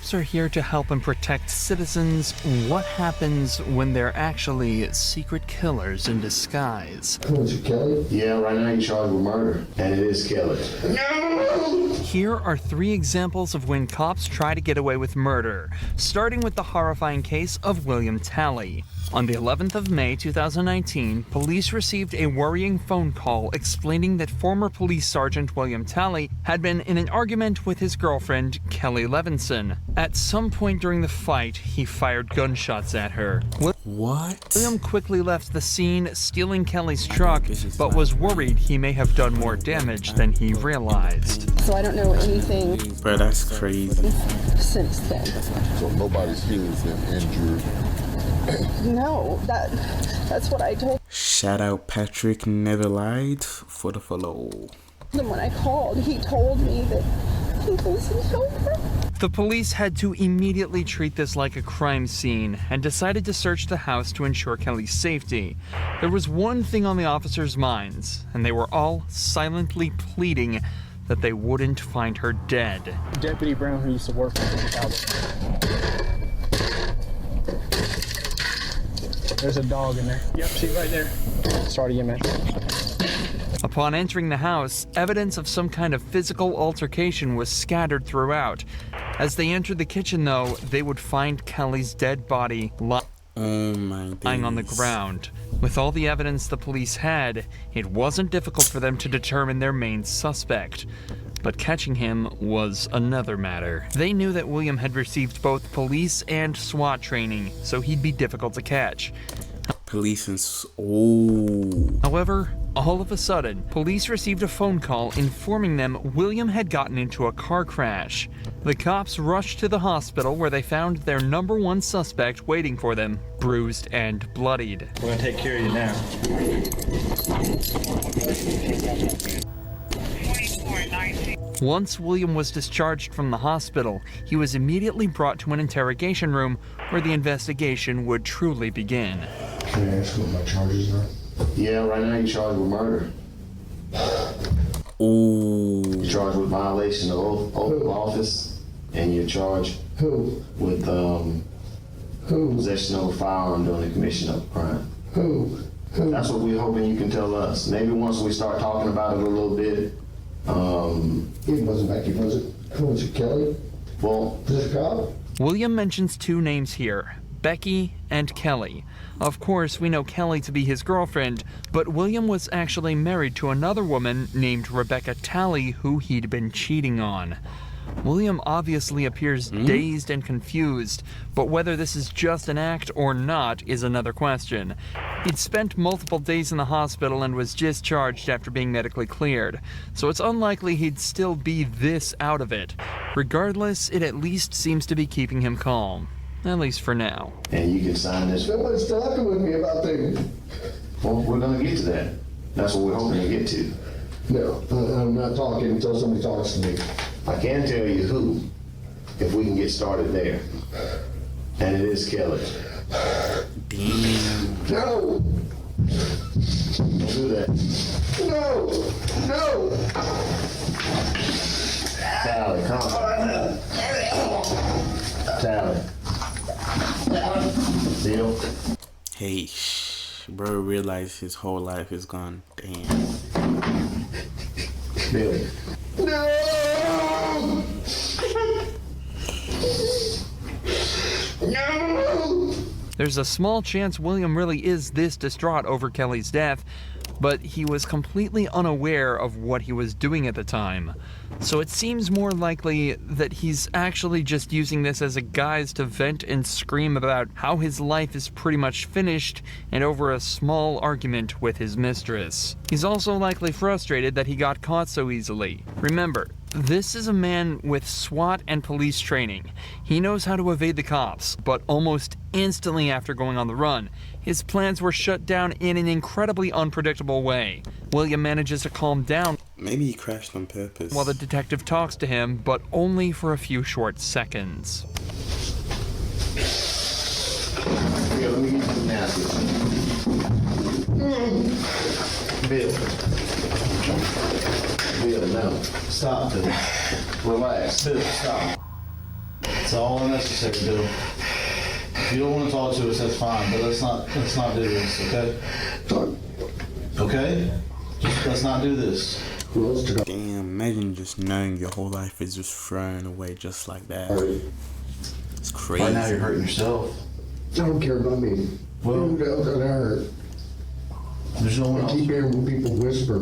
cops are here to help and protect citizens, what happens when they're actually secret killers in disguise? Was it Kelly? Yeah, right now you're charged with murder, and it is Kelly. No! Here are 3 examples of when cops try to get away with murder, starting with the horrifying case of William Talley. On the 11th of May 2019, police received a worrying phone call explaining that former police sergeant William Talley had been in an argument with his girlfriend, Kelly Levinson. At some point during the fight, he fired gunshots at her. What? William quickly left the scene, stealing Kelly's truck, but was worried he may have done more damage than he realized. So I don't know anything. Bro, that's crazy. Since then. So nobody's here has been injured. No, that's what I told Shout out Patrick Never Lied for the follow. him when I called. He told me that he was in Silver. The police had to immediately treat this like a crime scene and decided to search the house to ensure Kelly's safety. There was one thing on the officers' minds, and they were all silently pleading that they wouldn't find her dead. Deputy Brown, who used to work with Albert. There's a dog in there. Yep, see right there. Start again, man. Upon entering the house, evidence of some kind of physical altercation was scattered throughout. As they entered the kitchen, though, they would find Kelly's dead body lying on the ground. With all the evidence the police had, it wasn't difficult for them to determine their main suspect. But catching him was another matter. They knew that William had received both police and SWAT training, so he'd be difficult to catch. However, all of a sudden, police received a phone call informing them William had gotten into a car crash. The cops rushed to the hospital where they found their number 1 suspect waiting for them, bruised and bloodied. We're gonna take care of you now. Once William was discharged from the hospital, he was immediately brought to an interrogation room where the investigation would truly begin. Can I ask what my charges are? Yeah, right now you're charged with murder. You're charged with violation of oath of office, and you're charged Who? with possession of a firearm during the commission of a crime. Who? That's what we're hoping you can tell us. Maybe once we start talking about it a little bit, It wasn't Becky, was it? Who was it, Kelly? well, Was it a cop? William mentions 2 names here, Becky and Kelly. Of course, we know Kelly to be his girlfriend, but William was actually married to another woman named Rebecca Talley who he'd been cheating on. William obviously appears dazed and confused, but whether this is just an act or not is another question. He'd spent multiple days in the hospital and was discharged after being medically cleared, so it's unlikely he'd still be this out of it. Regardless, it at least seems to be keeping him calm. At least for now. and you can sign this. Nobody's talking with me about things. Well, we're gonna get to that. That's what we're hoping to get to. No, I'm not talking until somebody talks to me. I can tell you who, if we can get started there. And it is Kelly. No! Don't do that. No! No! Tally, come on. Tally. Deal. Hey, bro, realize his whole life is gone. Damn. Billy. No! No! There's a small chance William really is this distraught over Kelly's death, but he was completely unaware of what he was doing at the time. So it seems more likely that he's actually just using this as a guise to vent and scream about how his life is pretty much finished and over a small argument with his mistress. He's also likely frustrated that he got caught so easily. Remember, this is a man with SWAT and police training. He knows how to evade the cops, but almost instantly after going on the run, his plans were shut down in an incredibly unpredictable way. William manages to calm down Maybe he crashed on purpose. while the detective talks to him, but only for a few short seconds. Here, let me get you some napkins. Bill. Bill, no. Stop, Bill. Relax. Bill, stop. That's all necessary, Bill. If you don't want to talk to us, that's fine, but let's not do this, okay? Talk. Okay? Just let's not do this. Who else to go? Damn, imagine just knowing your whole life is just thrown away just like that. It's crazy. Right now you're hurting yourself. Don't care about me. Well- Who else that I hurt? There's no one I else. keep hearing when people whisper,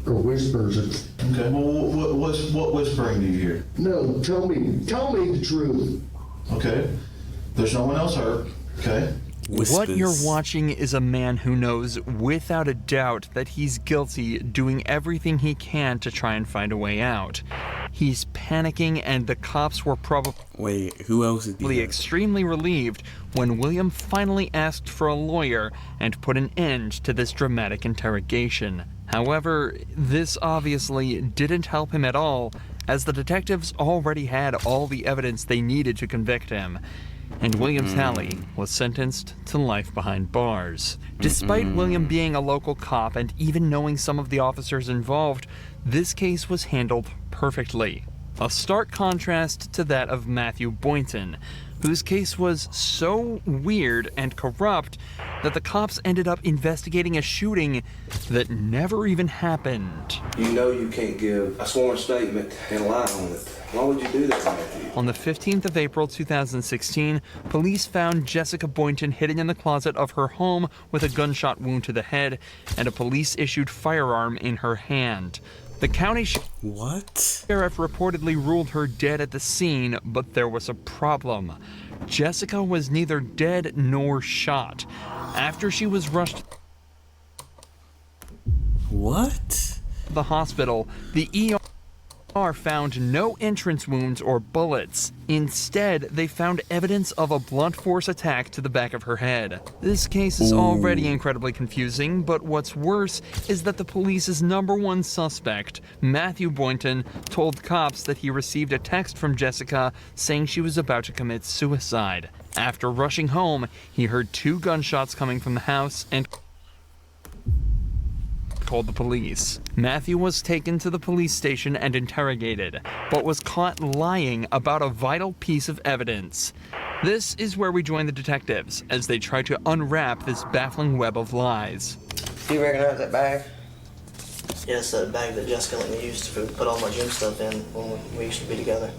or whispers. Okay, well, what whispering do you hear? No, tell me the truth. Okay. There's no one else hurt, okay? What you're Whispers. watching is a man who knows without a doubt that he's guilty, doing everything he can to try and find a way out. He's panicking, and the cops were probably Wait, who else is the extremely relieved when William finally asked for a lawyer and put an end to this dramatic interrogation. However, this obviously didn't help him at all, as the detectives already had all the evidence they needed to convict him. And William Talley was sentenced to life behind bars. Despite William being a local cop and even knowing some of the officers involved, this case was handled perfectly. A stark contrast to that of Matthew Boynton, whose case was so weird and corrupt that the cops ended up investigating a shooting that never even happened. You know you can't give a sworn statement and lie on it. Why would you do that, Matthew? On the 15th of April 2016, police found Jessica Boynton hidden in the closet of her home with a gunshot wound to the head and a police-issued firearm in her hand. The county What? sheriff reportedly ruled her dead at the scene, but there was a problem. Jessica was neither dead nor shot. After she was rushed What? to the hospital, the ER found no entrance wounds or bullets. Instead, they found evidence of a blunt force attack to the back of her head. This case is already incredibly confusing, but what's worse is that the police's #1 suspect, Matthew Boynton, told cops that he received a text from Jessica saying she was about to commit suicide. After rushing home, he heard 2 gunshots coming from the house and called the police. Matthew was taken to the police station and interrogated, but was caught lying about a vital piece of evidence. This is where we join the detectives as they try to unwrap this baffling web of lies. Do you recognize that bag? Yeah, it's that bag that Jessica let me use to put all my gym stuff in when we used to be together.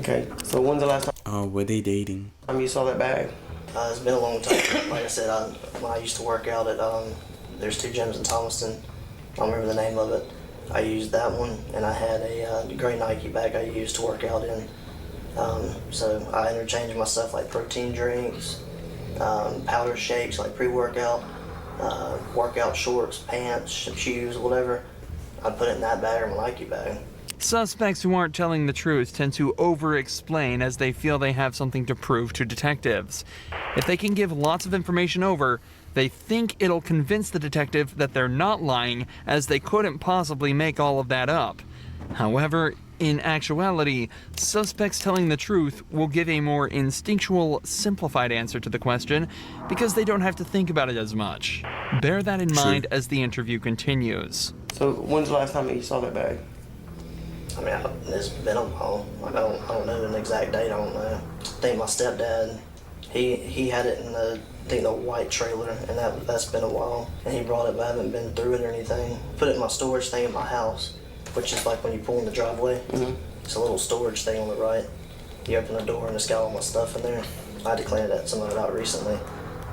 Okay, so when's the last Oh, were they dating? time you saw that bag? It's been a long time. Like I said, when I used to work out at, there's 2 gyms in Thomaston. I don't remember the name of it. I used that one, and I had a gray Nike bag I used to work out in. So I interchanged my stuff like protein drinks, powder shakes like pre-workout, workout shorts, pants, shoes, whatever. I put it in that bag or my Nike bag. Suspects who aren't telling the truth tend to over-explain as they feel they have something to prove to detectives. If they can give lots of information over, they think it'll convince the detective that they're not lying, as they couldn't possibly make all of that up. However, in actuality, suspects telling the truth will give a more instinctual, simplified answer to the question because they don't have to think about it as much. Bear that in mind as the interview continues. So when's the last time you saw that bag? I mean, it's been a while. Like, I don't know an exact date. I don't know. I think my stepdad, he had it in the white trailer, and that's been a while. And he brought it, but I haven't been through it or anything. Put it in my storage thing in my house, which is like when you pull in the driveway. It's a little storage thing on the right. You open the door and it's got all my stuff in there. I had to clean some of it out recently.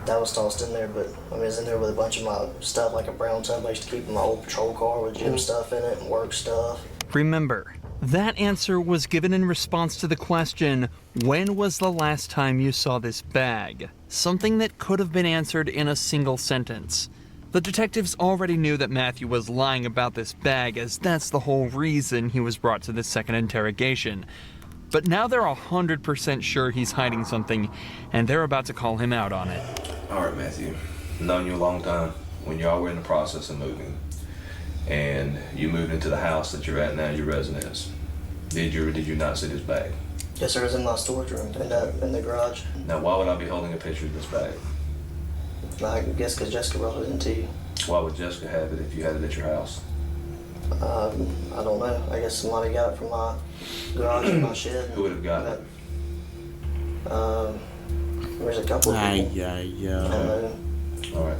That was tossed in there, but I mean, it's in there with a bunch of my stuff, like a brown tub I used to keep in my old patrol car with gym stuff in it and work stuff. Remember, that answer was given in response to the question, when was the last time you saw this bag? Something that could have been answered in a single sentence. The detectives already knew that Matthew was lying about this bag, as that's the whole reason he was brought to this second interrogation. But now they're 100% sure he's hiding something, and they're about to call him out on it. All right, Matthew. I've known you a long time. When y'all were in the process of moving, and you moved into the house that you're at now, your residence, did you or did you not see this bag? Yes, sir. It was in my storage room in the garage. Now, why would I be holding a picture of this bag? I guess because Jessica brought it into you. Why would Jessica have it if you had it at your house? I don't know. I guess somebody got it from my garage or my shed. Who would have gotten it? There's a couple of people. Yeah. And All right.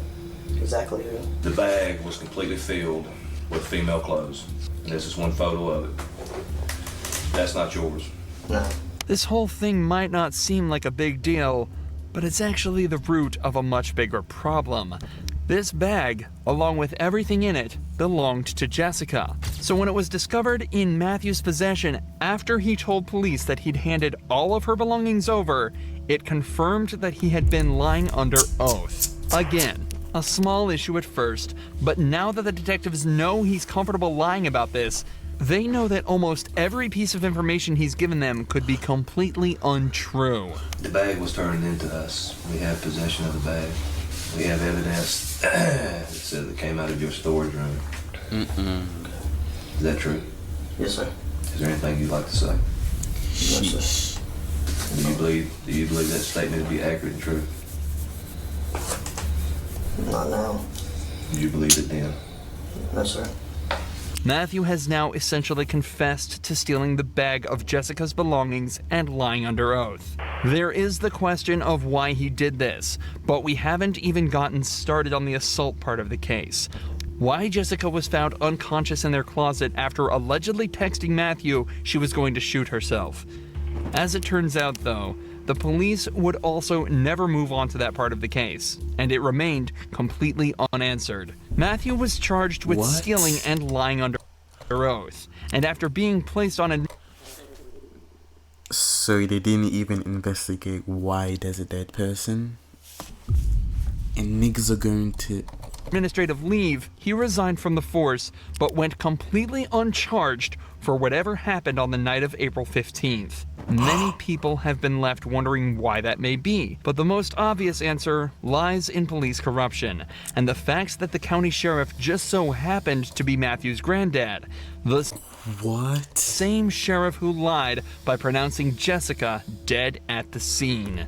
exactly who. The bag was completely filled with female clothes. And this is one photo of it. That's not yours. No. This whole thing might not seem like a big deal, but it's actually the root of a much bigger problem. This bag, along with everything in it, belonged to Jessica. So when it was discovered in Matthew's possession after he told police that he'd handed all of her belongings over, it confirmed that he had been lying under oath. Again, a small issue at first, but now that the detectives know he's comfortable lying about this, they know that almost every piece of information he's given them could be completely untrue. The bag was turned into us. We have possession of the bag. We have evidence that says it came out of your storage room. Is that true? Yes, sir. Is there anything you'd like to say? No, sir. Do you believe that statement to be accurate and true? Not now. Do you believe it then? No, sir. Matthew has now essentially confessed to stealing the bag of Jessica's belongings and lying under oath. There is the question of why he did this, but we haven't even gotten started on the assault part of the case. Why Jessica was found unconscious in their closet after allegedly texting Matthew she was going to shoot herself. As it turns out, though, the police would also never move on to that part of the case, and it remained completely unanswered. Matthew was charged with stealing and lying under oath, and after being placed on a... So they didn't even investigate why there's a dead person? And niggas are going to... administrative leave, he resigned from the force, but went completely uncharged for whatever happened on the night of April 15th. Many people have been left wondering why that may be, but the most obvious answer lies in police corruption, and the facts that the county sheriff just so happened to be Matthew's granddad. The same sheriff who lied by pronouncing Jessica dead at the scene.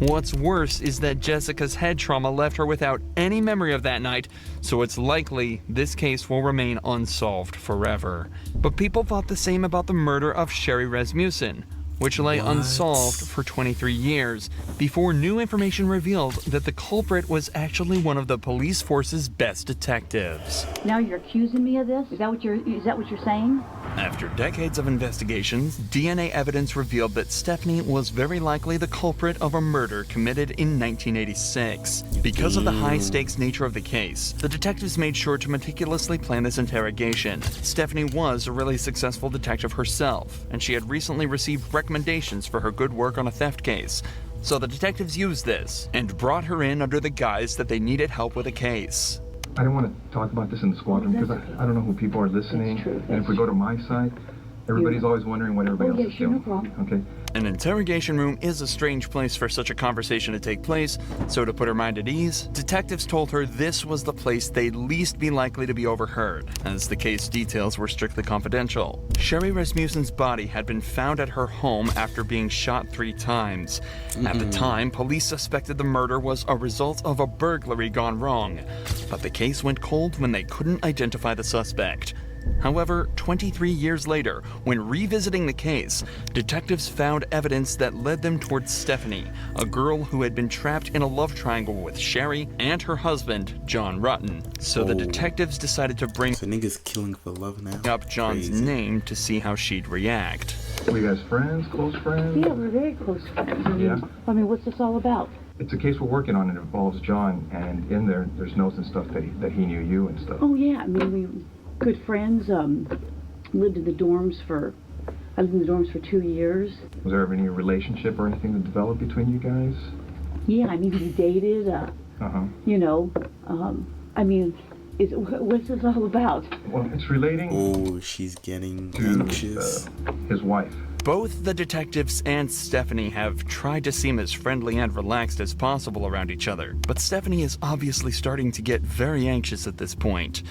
What's worse is that Jessica's head trauma left her without any memory of that night, so it's likely this case will remain unsolved forever. But people thought the same about the murder of Sherry Rasmussen, which lay unsolved for 23 years, before new information revealed that the culprit was actually one of the police force's best detectives. Now you're accusing me of this? Is that what you're saying? After decades of investigations, DNA evidence revealed that Stephanie was very likely the culprit of a murder committed in 1986. Because of the high-stakes nature of the case, the detectives made sure to meticulously plan this interrogation. Stephanie was a really successful detective herself, and she had recently received recommendations for her good work on a theft case. So the detectives used this and brought her in under the guise that they needed help with a case. I don't want to talk about this in the squadron because I don't know who people are listening. And if we go to my side, everybody's always wondering what everybody else is doing. No problem. Okay? An interrogation room is a strange place for such a conversation to take place, so to put her mind at ease, detectives told her this was the place they'd least be likely to be overheard, as the case details were strictly confidential. Sherry Rasmussen's body had been found at her home after being shot 3 times. At the time, police suspected the murder was a result of a burglary gone wrong, but the case went cold when they couldn't identify the suspect. However, 23 years later, when revisiting the case, detectives found evidence that led them towards Stephanie, a girl who had been trapped in a love triangle with Sherry and her husband, John Rutten. So the detectives decided to bring niggas killing for love now. Up John's name to see how she'd react. Were you guys friends, close friends? Yeah, we're very close friends. Yeah? I mean, what's this all about? It's a case we're working on. It involves John, and in there's notes and stuff that he knew you and stuff. Oh, yeah. I mean, we good friends. Lived in the dorms for 2 years. Was there ever any relationship or anything that developed between you guys? Yeah, I mean, we dated. You know, I mean, what's this all about? Well, it's relating. Oh, she's getting anxious. His wife. Both the detectives and Stephanie have tried to seem as friendly and relaxed as possible around each other, but Stephanie is obviously starting to get very anxious at this point.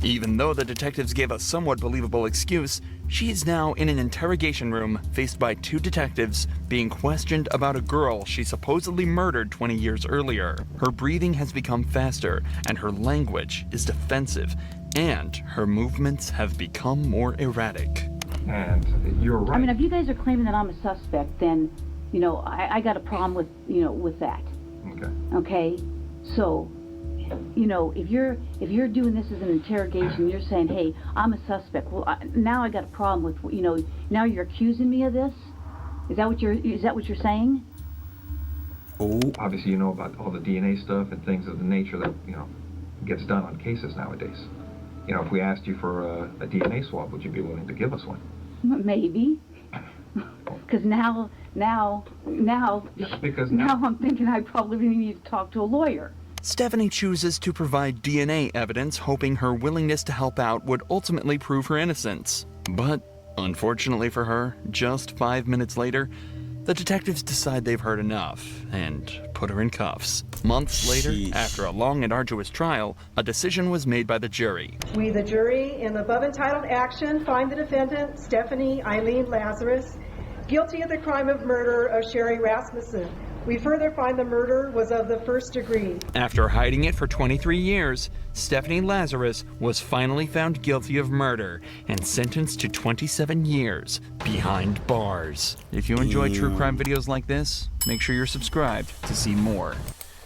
Even though the detectives gave a somewhat believable excuse, she is now in an interrogation room faced by 2 detectives being questioned about a girl she supposedly murdered 20 years earlier. Her breathing has become faster, and her language is defensive, and her movements have become more erratic. And you're right. I mean, if you guys are claiming that I'm a suspect, then You know, I got a problem with, you know, with that. Okay. Okay? So, you know, if you're doing this as an interrogation, you're saying, hey, I'm a suspect. Well, now I got a problem with, you know, now you're accusing me of this? Is that what you're saying? Oh, Obviously, you know about all the DNA stuff and things of the nature that, you know, gets done on cases nowadays. You know, if we asked you for a DNA swab, would you be willing to give us one? Maybe. Because now Because I'm thinking I probably need to talk to a lawyer. Stephanie chooses to provide DNA evidence, hoping her willingness to help out would ultimately prove her innocence. But, unfortunately for her, just 5 minutes later, the detectives decide they've heard enough and put her in cuffs. Months later, Sheesh. after a long and arduous trial, a decision was made by the jury. We, the jury, in the above entitled action, find the defendant, Stephanie Eileen Lazarus, guilty of the crime of murder of Sherry Rasmussen. We further find the murder was of the first degree. After hiding it for 23 years, Stephanie Lazarus was finally found guilty of murder and sentenced to 27 years behind bars. If you enjoy true crime videos like this, make sure you're subscribed to see more.